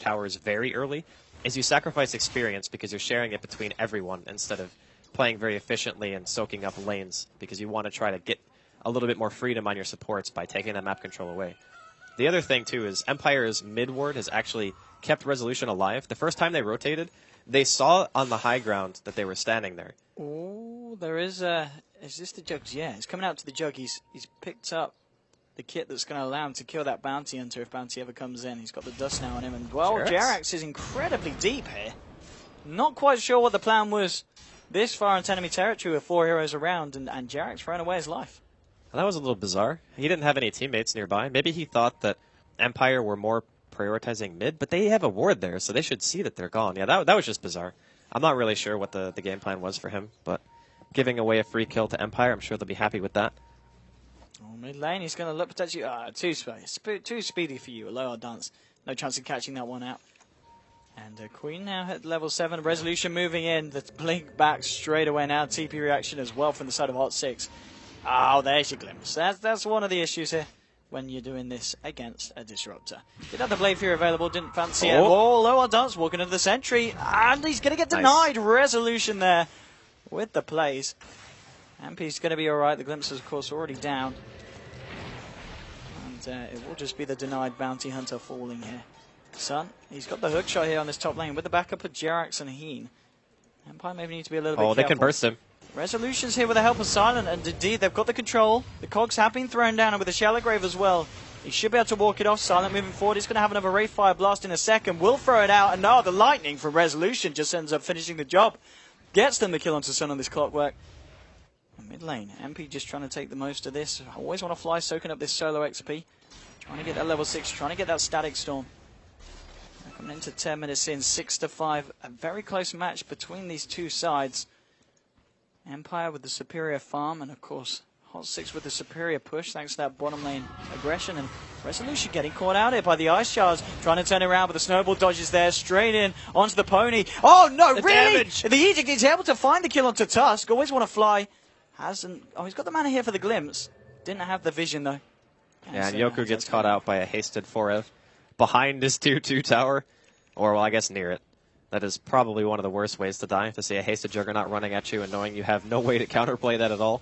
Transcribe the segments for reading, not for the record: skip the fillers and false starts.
towers very early is you sacrifice experience because you're sharing it between everyone instead of playing very efficiently and soaking up lanes because you want to try to get a little bit more freedom on your supports by taking that map control away. The other thing, too, is Empire's mid ward has actually kept Resolution alive. The first time they rotated, they saw on the high ground that they were standing there. Oh, there is a... Is this the Jug? Yeah, he's coming out to the Jug. He's picked up the kit that's going to allow him to kill that Bounty Hunter if Bounty ever comes in. He's got the dust now on him. And, well, Jerax is incredibly deep here. Not quite sure what the plan was this far into enemy territory with 4 heroes around, and Jerax throwing away his life. Well, that was a little bizarre. He didn't have any teammates nearby. Maybe he thought that Empire were more prioritizing mid, but they have a ward there, so they should see that they're gone. Yeah, that was just bizarre. I'm not really sure what the game plan was for him, but giving away a free kill to Empire, I'm sure they'll be happy with that. Oh, mid lane, he's going to look potentially... too speedy for you. A low dance. No chance of catching that one out. And Queen now at level 7. Resolution moving in. The blink back straight away now. TP reaction as well from the side of Hot 6. Oh, there's your glimpse. That's one of the issues here when you're doing this against a Disruptor. Did have the Blade Fury available, didn't fancy it. Oh, low on dance, walking into the sentry, and he's going to get denied. Nice. Resolution there with the plays. MP's going to be alright. The glimpse is, of course, already down. And it will just be the denied Bounty Hunter falling here. Sun, he's got the hook shot here on this top lane with the backup of Jerax and Heen. Empire maybe need to be a little bit careful. They can burst him. Resolution's here with the help of Silent, and indeed they've got the control. The cogs have been thrown down, and with the Shallow Grave as well, he should be able to walk it off. Silent moving forward. He's going to have another Wraith Fire Blast in a second. Will throw it out, and the lightning from Resolution just ends up finishing the job. Gets them the kill onto Sun on this clockwork. And mid lane, MP just trying to take the most of this. I always want to fly, soaking up this solo XP. Trying to get that level 6, trying to get that Static Storm. Coming into 10 minutes in, 6-5. A very close match between these two sides. Empire with the superior farm, and of course Hot 6 with the superior push thanks to that bottom lane aggression. And Resolution getting caught out here by the Ice Shards, trying to turn around, but the snowball dodges there, straight in onto the pony. Oh no, the really? Damage. The Edict is able to find the kill onto Tusk. Always want to fly. Hasn't. Oh, he's got the mana here for the glimpse. Didn't have the vision though. Yeah, and Yoku gets caught out by a hasted 4F behind his 2-2 tower, or well, I guess near it. That is probably one of the worst ways to die, to see a hasted Juggernaut running at you and knowing you have no way to counterplay that at all.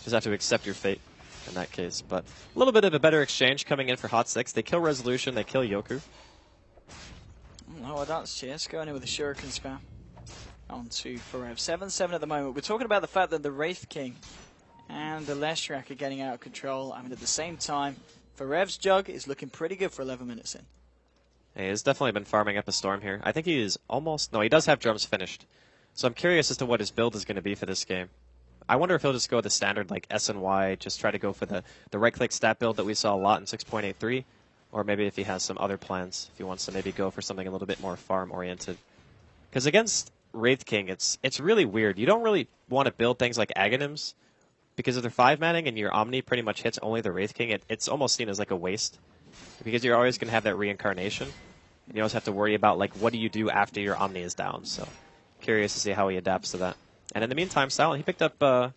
Just have to accept your fate in that case. But a little bit of a better exchange coming in for Hot 6. They kill Resolution, they kill Yoku. Oh, that's Cheers going in with a Shuriken spam. On to Forever. 7-7 at the moment. We're talking about the fact that the Wraith King and the Leshrac are getting out of control. I mean, at the same time, Forev's Jug is looking pretty good for 11 minutes in. He has definitely been farming up a storm here. I think he is almost... No, he does have drums finished. So I'm curious as to what his build is going to be for this game. I wonder if he'll just go the standard, like S and Y, just try to go for the right-click stat build that we saw a lot in 6.83, or maybe if he has some other plans, if he wants to maybe go for something a little bit more farm-oriented. Because against Wraith King, it's really weird. You don't really want to build things like Aghanims, because if they're 5-manning and your Omni pretty much hits only the Wraith King, it's almost seen as like a waste. Because you're always going to have that reincarnation. And you always have to worry about, like, what do you do after your Omni is down. So, curious to see how he adapts to that. And in the meantime, Silent, he picked up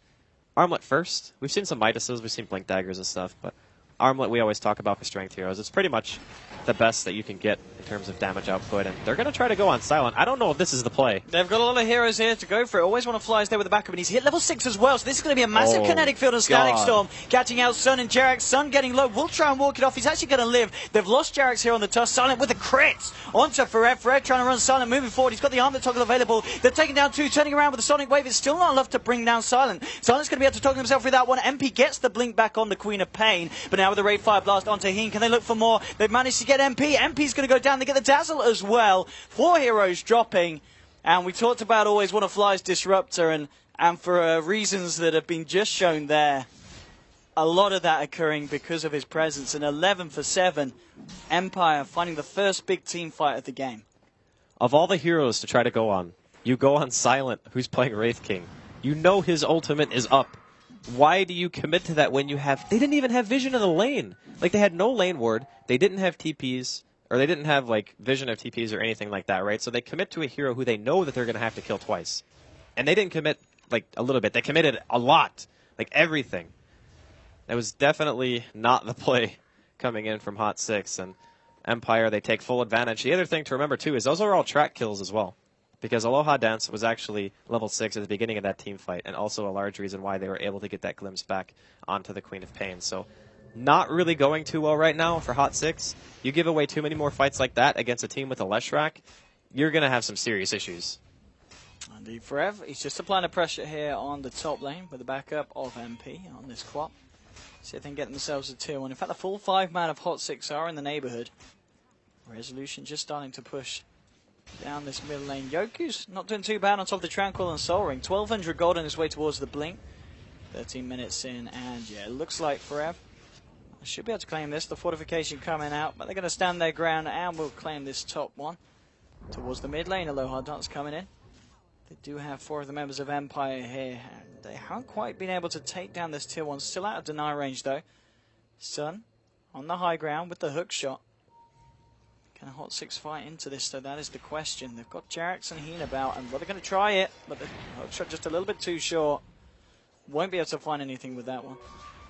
Armlet first. We've seen some Midases, we've seen Blink Daggers and stuff, but Armlet we always talk about for strength heroes. It's pretty much the best that you can get in terms of damage output, and they're going to try to go on Silent. I don't know if this is the play. They've got a lot of heroes here to go for it. Always want to fly there with the backup, and he's hit level 6 as well, so this is going to be a massive kinetic field and Static Storm. Catching out Sun and Jerax. Sun getting low. Will try and walk it off. He's actually going to live. They've lost Jerax here on the Tusk. Silent with the crits onto Forev. Forev trying to run Silent, moving forward. He's got the Armlet toggle available. They're taking down 2, turning around with the Sonic Wave. It's still not enough to bring down Silent. Silent's going to be able to toggle himself through that one. MP gets the blink back on the Queen of Pain, but now with the Wraith Fire Blast onto Heen. Can they look for more? They've managed to get MP. MP's going to go down. They get the Dazzle as well. 4 heroes dropping. And we talked about always want to fly's Disruptor, and for reasons that have been just shown there, a lot of that occurring because of his presence. And 11-7, Empire finding the first big team fight of the game. Of all the heroes to try to go on, you go on Silent, who's playing Wraith King. You know his ultimate is up. Why do you commit to that when you have... They didn't even have vision of the lane. Like, they had no lane ward. They didn't have TPs. Or they didn't have, like, vision of TPs or anything like that, right? So they commit to a hero who they know that they're going to have to kill twice. And they didn't commit, like, a little bit. They committed a lot. Like, everything. That was definitely not the play coming in from Hot 6. And Empire, they take full advantage. The other thing to remember, too, is those are all track kills as well. Because Aloha Dance was actually level 6 at the beginning of that team fight, and also a large reason why they were able to get that glimpse back onto the Queen of Pain. So, not really going too well right now for Hot 6. You give away too many more fights like that against a team with a Leshrac, you're going to have some serious issues. Indeed, Forev, he's just applying the pressure here on the top lane with the backup of MP on this quad. See if they can get themselves a tier 1. In fact, the full 5-man of Hot 6 are in the neighborhood. Resolution just starting to push down this middle lane. Yoku's not doing too bad on top of the Tranquil and Soul Ring. 1,200 gold on his way towards the Blink. 13 minutes in, and yeah, it looks like Forev should be able to claim this. The fortification coming out, but they're going to stand their ground and will claim this top one. Towards the mid lane, Aloha Dance coming in. They do have 4 of the members of Empire here, and they haven't quite been able to take down this tier 1. Still out of deny range though. Sun on the high ground with the hook shot. Can a Hot 6 fight into this, though? That is the question. They've got Jarex and Heen about, and well, they're going to try it, but the hook shot just a little bit too short. Won't be able to find anything with that one.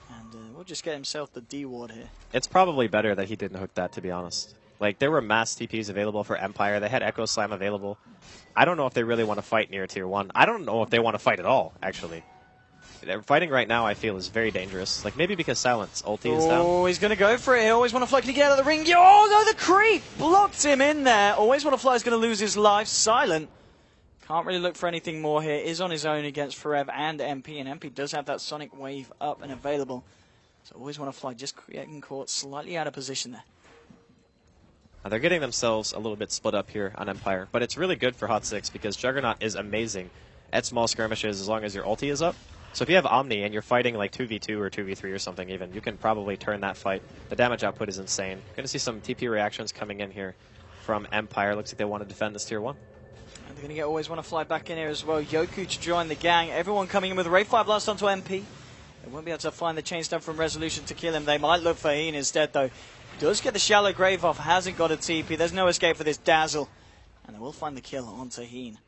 And we'll just get himself the D ward here. It's probably better that he didn't hook that, to be honest. Like, there were mass TPs available for Empire. They had Echo Slam available. I don't know if they really want to fight near tier 1. I don't know if they want to fight at all, actually. They're fighting right now, I feel, is very dangerous. Like, maybe because Silent's ulti is down. Oh, he's going to go for it. He always want to fly. Can he get out of the ring? Oh, no, the creep blocked him in there. Always want to fly is going to lose his life. Silent can't really look for anything more here. Is on his own against Forev and MP, and MP does have that Sonic Wave up and available. So always want to fly, just getting caught slightly out of position there. Now they're getting themselves a little bit split up here on Empire, but it's really good for Hot 6 because Juggernaut is amazing at small skirmishes as long as your ulti is up. So if you have Omni and you're fighting like 2v2 or 2v3 or something even, you can probably turn that fight. The damage output is insane. Going to see some TP reactions coming in here from Empire. Looks like they want to defend this tier 1. And they're going to get always want to fly back in here as well. Yoku to join the gang. Everyone coming in with a Ray Fire Blast onto MP. They won't be able to find the chain stone from Resolution to kill him. They might look for Heen instead though. Does get the shallow grave off, hasn't got a TP. There's no escape for this Dazzle. And they will find the kill onto Heen.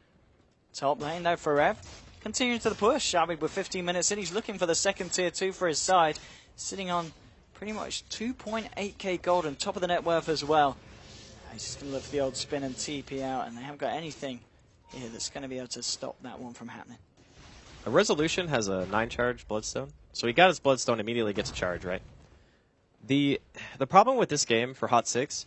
Top lane though, Forev. Continuing to the push, Shabby with 15 minutes in. He's looking for the second tier 2 for his side. Sitting on pretty much 2.8k gold and top of the net worth as well. He's just going to look for the old spin and TP out, and they haven't got anything here that's going to be able to stop that one from happening. A Resolution has a 9-charge Bloodstone. So he got his Bloodstone, immediately gets a charge, right? The problem with this game for Hot 6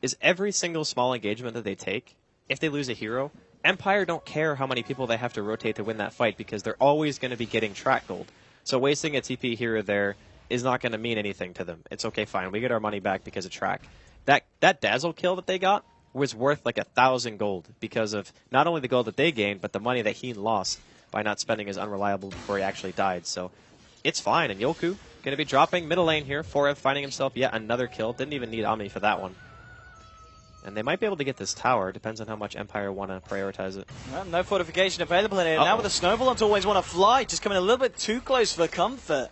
is every single small engagement that they take, if they lose a hero, Empire don't care how many people they have to rotate to win that fight because they're always going to be getting track gold. So wasting a TP here or there is not going to mean anything to them. It's okay, fine. We get our money back because of track. That Dazzle kill that they got was worth like 1,000 gold because of not only the gold that they gained, but the money that Heen lost by not spending his unreliable before he actually died. So it's fine. And Yoku going to be dropping middle lane here. Forev finding himself yet another kill. Didn't even need Omni for that one. And they might be able to get this tower. Depends on how much Empire want to prioritize it. Well, no fortification available in here. Now with the snowball, to always want to fly. Just coming a little bit too close for comfort.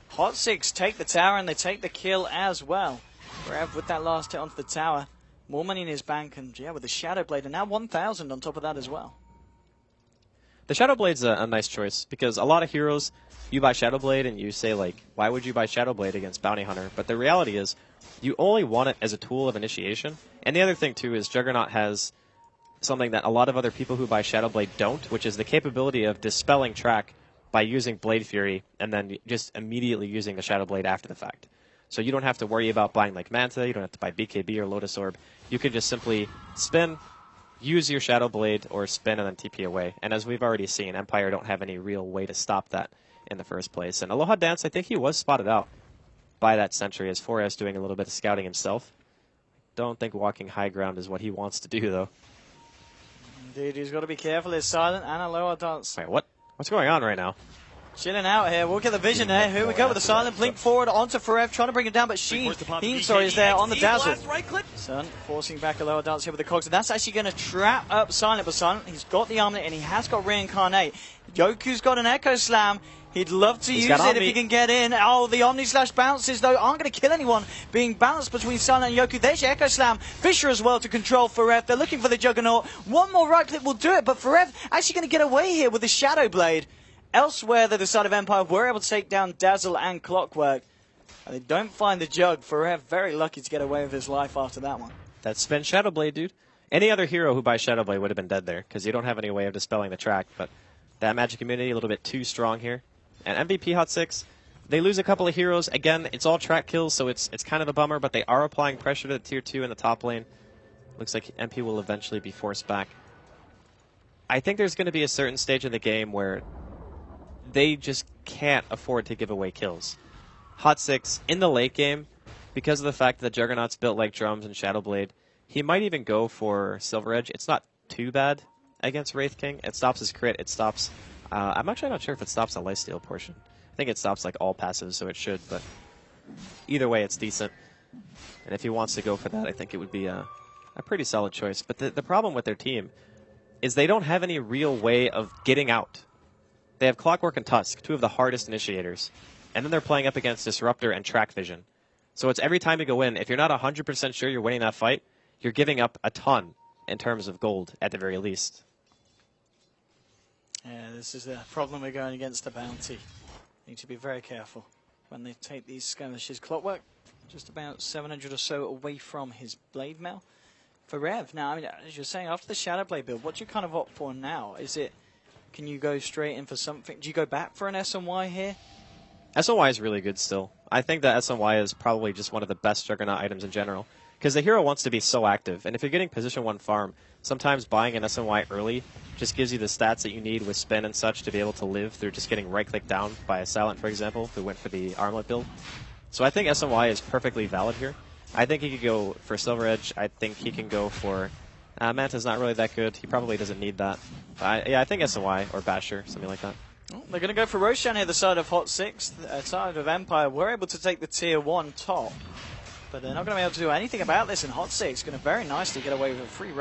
Hot 6 take the tower and they take the kill as well. Forev with that last hit onto the tower. More money in his bank, and yeah, with the Shadow Blade, and now 1,000 on top of that as well. The Shadow Blade's a nice choice, because a lot of heroes, you buy Shadow Blade and you say, like, why would you buy Shadow Blade against Bounty Hunter? But the reality is, you only want it as a tool of initiation. And the other thing, too, is Juggernaut has something that a lot of other people who buy Shadow Blade don't, which is the capability of dispelling track by using Blade Fury, and then just immediately using the Shadow Blade after the fact. So you don't have to worry about buying like Manta, you don't have to buy BKB or Lotus Orb. You can just simply spin, use your Shadow Blade, or spin and then TP away. And as we've already seen, Empire don't have any real way to stop that in the first place. And Aloha Dance, I think he was spotted out by that sentry as Forrest doing a little bit of scouting himself. Don't think walking high ground is what he wants to do, though. Indeed, he's got to be careful. It's Silent and Aloha Dance. Wait, what? What's going on right now? Chilling out here. We'll get the vision there. Here we go with the Silent blink forward onto Forev, trying to bring him down, but Heen is there on the Dazzle. Sun forcing back Aloha Dance here with the cogs, and that's actually going to trap up Silent, but Silent, he's got the armlet and he has got Reincarnate. Yoku's got an Echo Slam. He'd love to use it if he can get in. Oh, the Omni Slash bounces, though, aren't going to kill anyone. Being balanced between Silent and Yoku. There's your Echo Slam. Fisher as well to control Forev. They're looking for the Juggernaut. One more right click will do it, but Forev actually going to get away here with the Shadow Blade. Elsewhere, the side of Empire were able to take down Dazzle and Clockwork. And they don't find the jug. Forev very lucky to get away with his life after that one. That's been Shadowblade, dude. Any other hero who buys Shadowblade would have been dead there, because you don't have any way of dispelling the track, but that Magic Immunity a little bit too strong here. And MVP Hot 6, they lose a couple of heroes. Again, it's all track kills, so it's kind of a bummer, but they are applying pressure to the Tier 2 in the top lane. Looks like MP will eventually be forced back. I think there's going to be a certain stage in the game where they just can't afford to give away kills. Hot 6, in the late game, because of the fact that Juggernaut's built like Drums and Shadowblade, he might even go for Silver Edge. It's not too bad against Wraith King. It stops his crit. It stops... I'm actually not sure if it stops the lifesteal portion. I think it stops like all passives, so it should, but either way, it's decent. And if he wants to go for that, I think it would be a pretty solid choice. But the problem with their team is they don't have any real way of getting out. They have Clockwork and Tusk, two of the hardest initiators. And then they're playing up against Disruptor and Track Vision. So it's every time you go in, if you're not 100% sure you're winning that fight, you're giving up a ton in terms of gold, at the very least. Yeah, this is the problem we're going against the bounty. Need to be very careful when they take these skirmishes. Clockwork, just about 700 or so away from his Blade Mail. For Rev, now, I mean, as you're saying, after the Shadowblade build, what do you kind of opt for now? Is it, can you go straight in for something? Do you go back for an SNY here? SNY is really good still. I think that SNY is probably just one of the best Juggernaut items in general. Because the hero wants to be so active. And if you're getting position 1 farm, sometimes buying an SNY early just gives you the stats that you need with spin and such to be able to live through just getting right-clicked down by a Silent, for example, who went for the Armlet build. So I think SNY is perfectly valid here. I think he could go for Silver Edge. I think he can go for... Manta's not really that good. He probably doesn't need that. Yeah, I think SNY or Basher, something like that. Oh, they're going to go for Roshan here, the side of Hot 6, side of Empire. We're able to take the Tier 1 top. But they're not going to be able to do anything about this, and Hot 6 going to very nicely get away with a free run.